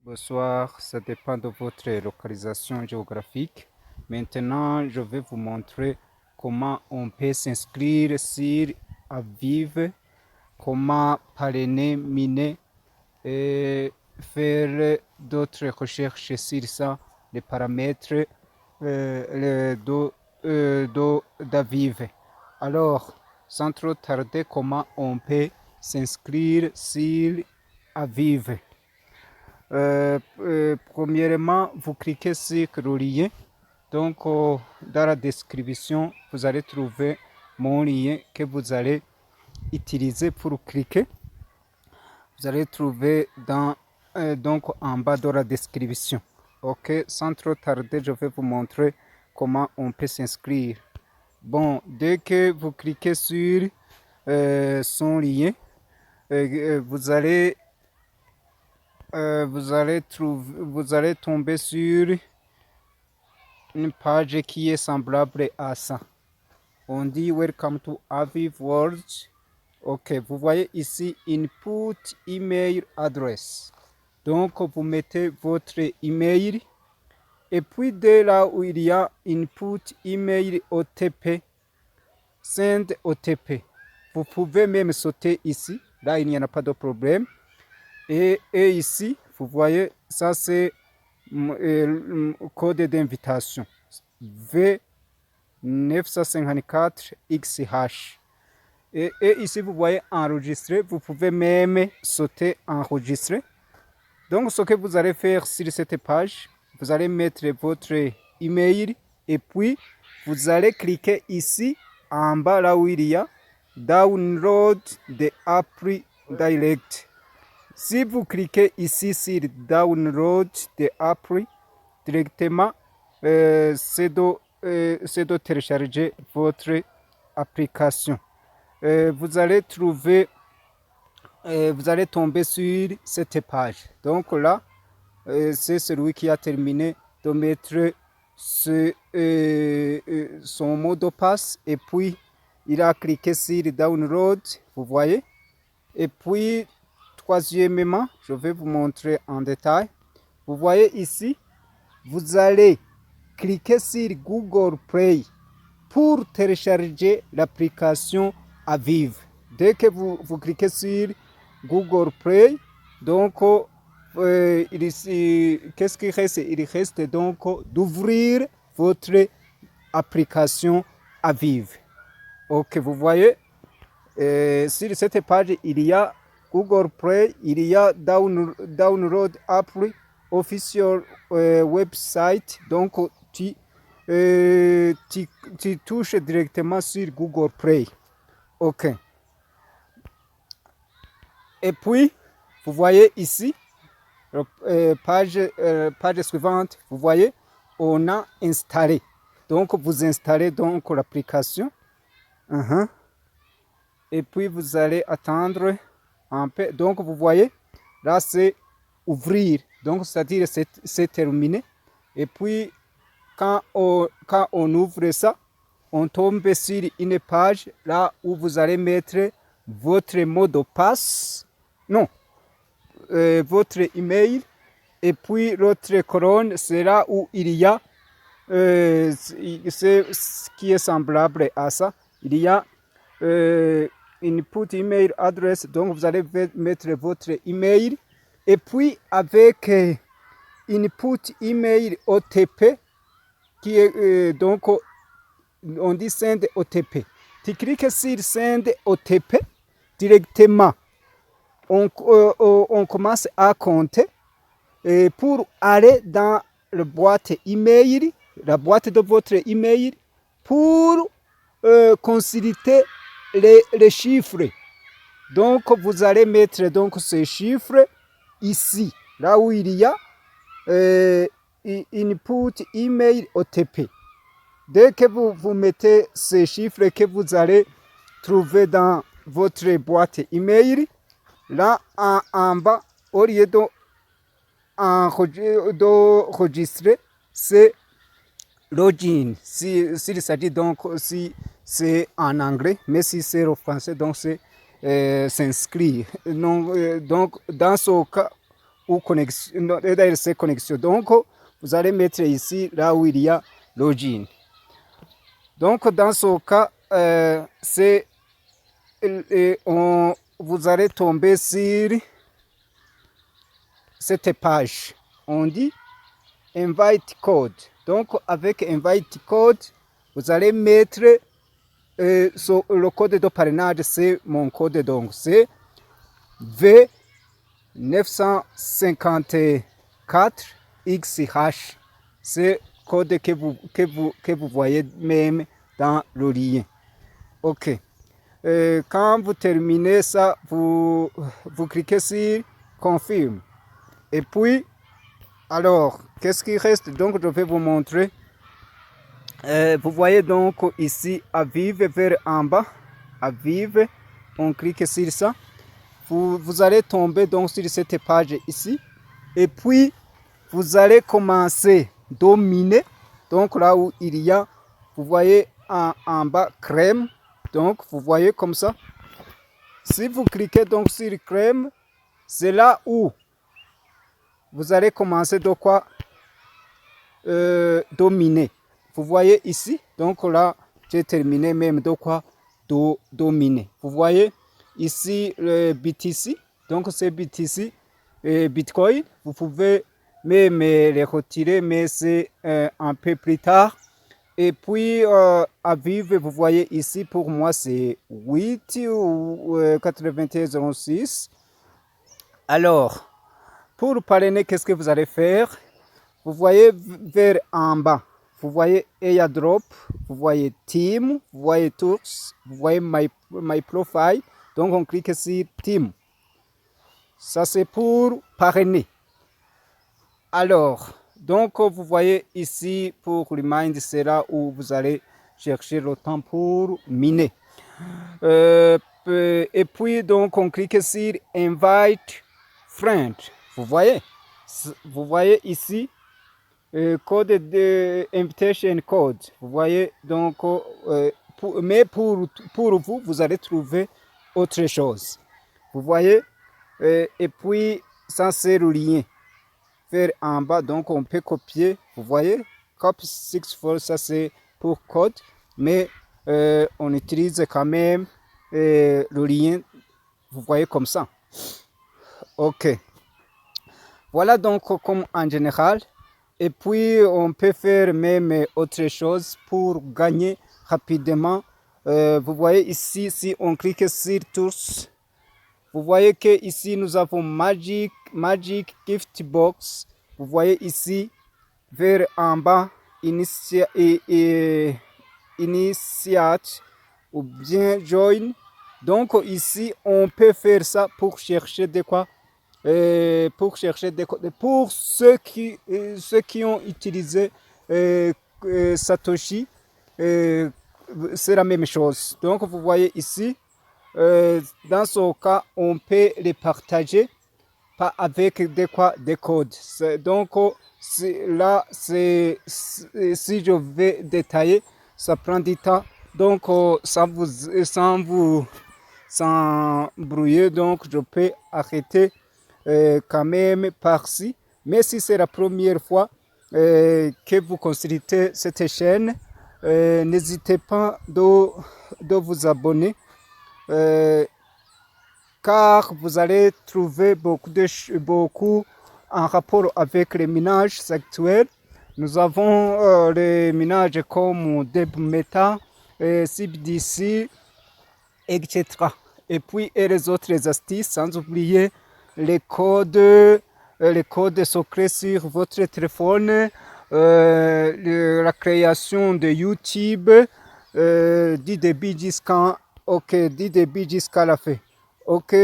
Bonsoir, ça dépend de votre localisation géographique. Maintenant, je vais vous montrer comment on peut s'inscrire sur Aviv, comment parrainer, miner et faire d'autres recherches sur ça, les paramètres d'Aviv. Alors, sans trop tarder, comment on peut s'inscrire sur Aviv. Premièrement, vous cliquez sur le lien. Donc, dans la description, vous allez trouver mon lien que vous allez utiliser pour cliquer. Vous allez trouver donc en bas de la description. Ok, sans trop tarder, je vais vous montrer comment on peut s'inscrire. Bon, dès que vous cliquez sur son lien, vous allez tomber sur une page qui est semblable à ça. On dit Welcome to Aviv World. Ok, vous voyez ici Input Email Address. Donc, vous mettez votre email. Et puis, de là où il y a Input Email OTP, Send OTP. Vous pouvez même sauter ici. Là, il n'y en a pas de problème. Et ici, vous voyez, ça c'est code d'invitation V954XH. Et ici, vous voyez enregistrer. Vous pouvez même sauter enregistrer. Donc, ce que vous allez faire sur cette page, vous allez mettre votre email et puis vous allez cliquer ici en bas là où il y a Download the appli direct. Si vous cliquez ici sur Download the appli, directement, c'est de télécharger votre application. Vous allez tomber sur cette page. Donc là, c'est celui qui a terminé de mettre son mot de passe et puis il a cliqué sur Download, vous voyez. Et puis, troisièmement, je vais vous montrer en détail. Vous voyez ici, vous allez cliquer sur Google Play pour télécharger l'application Aviv. Dès que vous cliquez sur Google Play, donc, qu'est-ce qu'il reste? Il reste donc d'ouvrir votre application Aviv. Ok, vous voyez, sur cette page, il y a Google Play, il y a Download Appli, Official Website. Donc, tu touches directement sur Google Play. Ok. Et puis, vous voyez ici, page suivante, vous voyez, on a installé. Donc, vous installez donc l'application. Et puis, vous allez attendre un peu. Donc, vous voyez, là, c'est ouvrir. Donc, c'est-à-dire, c'est terminé. Et puis, quand on ouvre ça, on tombe sur une page là où vous allez mettre votre mot de passe. Non, votre email. Et puis, l'autre colonne, c'est là où il y a c'est ce qui est semblable à ça. Il y a input email address, donc vous allez mettre votre email et puis avec input email OTP qui est donc on dit send OTP. Tu cliques sur send OTP directement. On commence à compter et pour aller dans la boîte email, la boîte de votre email pour consulter les chiffres. Donc, vous allez mettre donc ces chiffres ici, là où il y a input email OTP. Dès que vous mettez ces chiffres que vous allez trouver dans votre boîte email, là en bas, au lieu d'enregistrer, c'est login. S'il s'agit donc, si c'est en anglais, mais si c'est en français, donc c'est s'inscrire. Donc, dans ce cas, ou connexion, RC connexion. Donc, vous allez mettre ici là où il y a login. Donc, dans ce cas, vous allez tomber sur cette page. On dit invite code. Donc, avec invite code, vous allez mettre le code de parrainage, c'est mon code, donc c'est V954XH. C'est le code que vous voyez même dans le lien. Ok. Quand vous terminez ça, vous cliquez sur confirme. Et puis, alors, qu'est-ce qui reste? Donc, je vais vous montrer. Vous voyez donc ici, Avive vers en bas. Avive, on clique sur ça. Vous allez tomber donc sur cette page ici. Et puis, vous allez commencer à dominer. Donc, là où il y a, vous voyez en bas, crème. Donc, vous voyez comme ça. Si vous cliquez donc sur crème, c'est là où vous allez commencer de quoi dominer. Vous voyez ici, donc là, j'ai terminé même de quoi dominer. Vous voyez ici le BTC, donc c'est BTC Bitcoin. Vous pouvez même les retirer, mais c'est un peu plus tard. Et puis, à vivre, vous voyez ici, pour moi, c'est 8 ou 81,06. Alors, pour parrainer, qu'est-ce que vous allez faire? Vous voyez vers en bas, vous voyez airdrop, vous voyez team, vous voyez tools, vous voyez my profile. Donc, on clique sur team. Ça, c'est pour parrainer. Alors, donc, vous voyez ici, pour remind, c'est là où vous allez chercher le temps pour miner. Et puis, donc, on clique sur invite friend. Vous voyez ici, code de invitation code. Vous voyez, donc, mais pour vous, vous allez trouver autre chose. Vous voyez, et puis, ça, c'est le lien. Vers en bas, donc on peut copier, vous voyez, copy 64, ça c'est pour code, mais on utilise quand même le lien, vous voyez comme ça. Ok, voilà donc comme en général, et puis on peut faire même autre chose pour gagner rapidement. Vous voyez ici, si on clique sur tous, vous voyez que ici nous avons Magic Gift Box. Vous voyez ici vers en bas Initiate ou bien Join. Donc ici on peut faire ça pour chercher de quoi, pour ceux qui ont utilisé Satoshi, c'est la même chose. Donc vous voyez ici. Dans ce cas, on peut les partager pas avec des codes. Donc là, si je vais détailler, ça prend du temps. Donc sans brouiller, donc je peux arrêter quand même par-ci. Mais si c'est la première fois que vous consultez cette chaîne, n'hésitez pas de vous abonner. Car vous allez trouver beaucoup en rapport avec les minages actuels. Nous avons les minages comme DebMeta, CBDC, etc. Et puis les autres astuces, sans oublier les codes secrets sur votre téléphone, la création de YouTube, du début jusqu'à la fin. Ok,